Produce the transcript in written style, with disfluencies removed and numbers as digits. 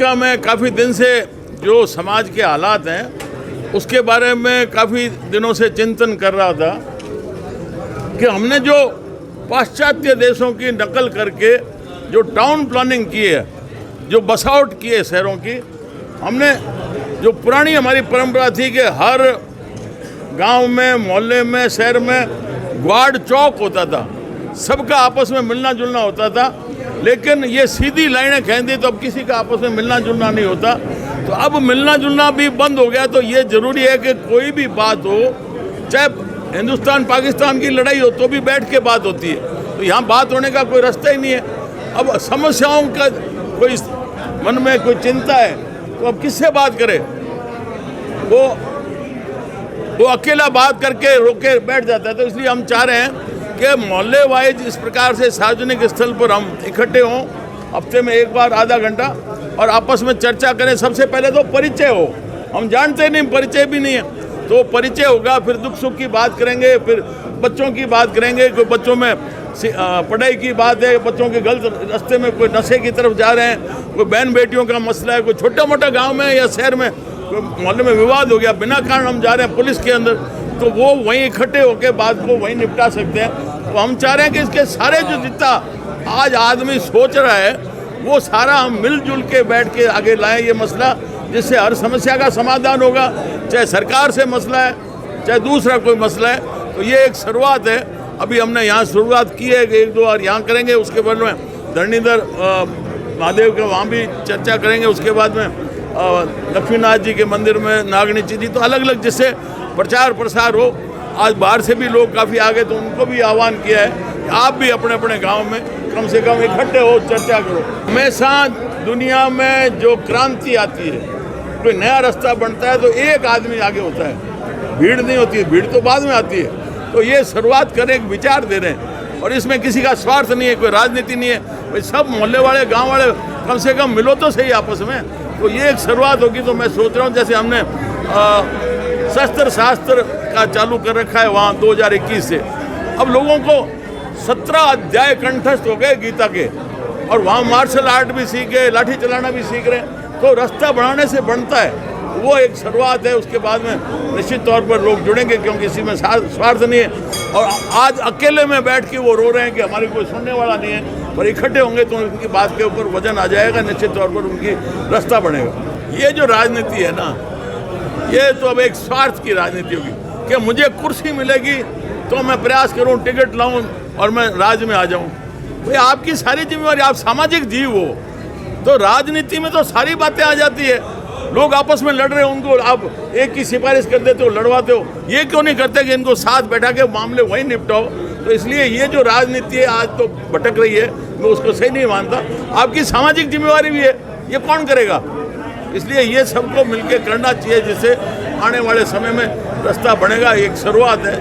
दरगाह में काफ़ी दिन से जो समाज के हालात हैं उसके बारे में काफ़ी दिनों से चिंतन कर रहा था कि हमने जो पाश्चात्य देशों की नकल करके जो टाउन प्लानिंग की है, जो बसावट की है शहरों की, हमने जो पुरानी हमारी परंपरा थी कि हर गांव में, मोहल्ले में, शहर में ग्वाड चौक होता था, सबका आपस में मिलना जुलना होता था, लेकिन ये सीधी लाइनें खींच दी तो अब किसी का आपस में मिलना जुलना नहीं होता। तो अब मिलना जुलना भी बंद हो गया। तो ये ज़रूरी है कि कोई भी बात हो, चाहे हिंदुस्तान पाकिस्तान की लड़ाई हो तो भी बैठ के बात होती है। तो यहाँ बात होने का कोई रास्ता ही नहीं है। अब समस्याओं का कोई मन में कोई चिंता है तो अब किससे बात करे? वो अकेला बात करके रोके बैठ जाता है। तो इसलिए हम चाह रहे हैं कि मोहल्ले वाइज इस प्रकार से सार्वजनिक स्थल पर हम इकट्ठे हों, हफ्ते में एक बार आधा घंटा, और आपस में चर्चा करें। सबसे पहले तो परिचय हो, हम जानते नहीं, परिचय भी नहीं है, तो परिचय होगा, फिर दुख सुख की बात करेंगे, फिर बच्चों की बात करेंगे। कोई बच्चों में पढ़ाई की बात है, बच्चों के गलत रास्ते में कोई नशे की तरफ जा रहे हैं, कोई बहन बेटियों का मसला है, कोई छोटा मोटा गाँव में या शहर में कोई मोहल्ले में विवाद हो गया, बिना कारण हम जा रहे हैं पुलिस के अंदर, तो वो वहीं इकट्ठे होकर बात को वहीं निपटा सकते हैं। तो हम चाह रहे हैं कि इसके सारे जो जितना आज आदमी सोच रहा है वो सारा हम मिलजुल के बैठ के आगे लाएं ये मसला, जिससे हर समस्या का समाधान होगा, चाहे सरकार से मसला है, चाहे दूसरा कोई मसला है। तो ये एक शुरुआत है। अभी हमने यहाँ शुरुआत की है, एक दो और यहाँ करेंगे, उसके बाद में धरणीधर महादेव के वहाँ भी चर्चा करेंगे, उसके बाद में लक्ष्मीनाथ जी के मंदिर में, नागनी जी, तो अलग अलग जिससे प्रचार प्रसार हो। आज बाहर से भी लोग काफ़ी आ गए, तो उनको भी आह्वान किया है कि आप भी अपने अपने गांव में कम से कम इकट्ठे हो, चर्चा करो। हमेशा दुनिया में जो क्रांति आती है, कोई नया रास्ता बनता है तो एक आदमी आगे होता है, भीड़ नहीं होती है, भीड़ तो बाद में आती है। तो ये शुरुआत करें, एक विचार दे रहे हैं, और इसमें किसी का स्वार्थ नहीं है, कोई राजनीति नहीं है भाई, सब मोहल्ले वाले, गाँव वाले कम से कम मिलो तो सही आपस में। तो ये एक शुरुआत होगी। तो मैं सोच रहा हूँ जैसे हमने शस्त्र शास्त्र का चालू कर रखा है वहाँ 2021 से, अब लोगों को 17 अध्याय कंठस्थ हो गए गीता के, और वहाँ मार्शल आर्ट भी सीख गए, लाठी चलाना भी सीख रहे हैं। तो रास्ता बढ़ाने से बनता है, वो एक शुरुआत है। उसके बाद में निश्चित तौर पर लोग जुड़ेंगे, क्योंकि इसी में स्वार्थ नहीं है। और आज अकेले में बैठ के वो रो रहे हैं कि हमारी कोई सुनने वाला नहीं है, पर इकट्ठे होंगे तो उनकी बात के ऊपर वजन आ जाएगा, निश्चित तौर पर उनकी रास्ता बनेगा। ये जो राजनीति है ना, ये तो अब एक स्वार्थ की राजनीति होगी कि मुझे कुर्सी मिलेगी तो मैं प्रयास करूं, टिकट लाऊं और मैं राज में आ जाऊं। भाई आपकी सारी जिम्मेवारी, आप सामाजिक जीव हो, तो राजनीति में तो सारी बातें आ जाती है। लोग आपस में लड़ रहे हैं, उनको आप एक की सिफारिश कर देते हो, लड़वाते हो। ये क्यों नहीं करते कि इनको साथ बैठा के मामले वहीं निपटाओ? तो इसलिए ये जो राजनीति है आज तो भटक रही है, मैं उसको सही नहीं मानता। आपकी सामाजिक जिम्मेवारी भी है, ये कौन करेगा? इसलिए ये सबको मिलकर करना चाहिए, जिससे आने वाले समय में रास्ता बनेगा। एक शुरुआत है।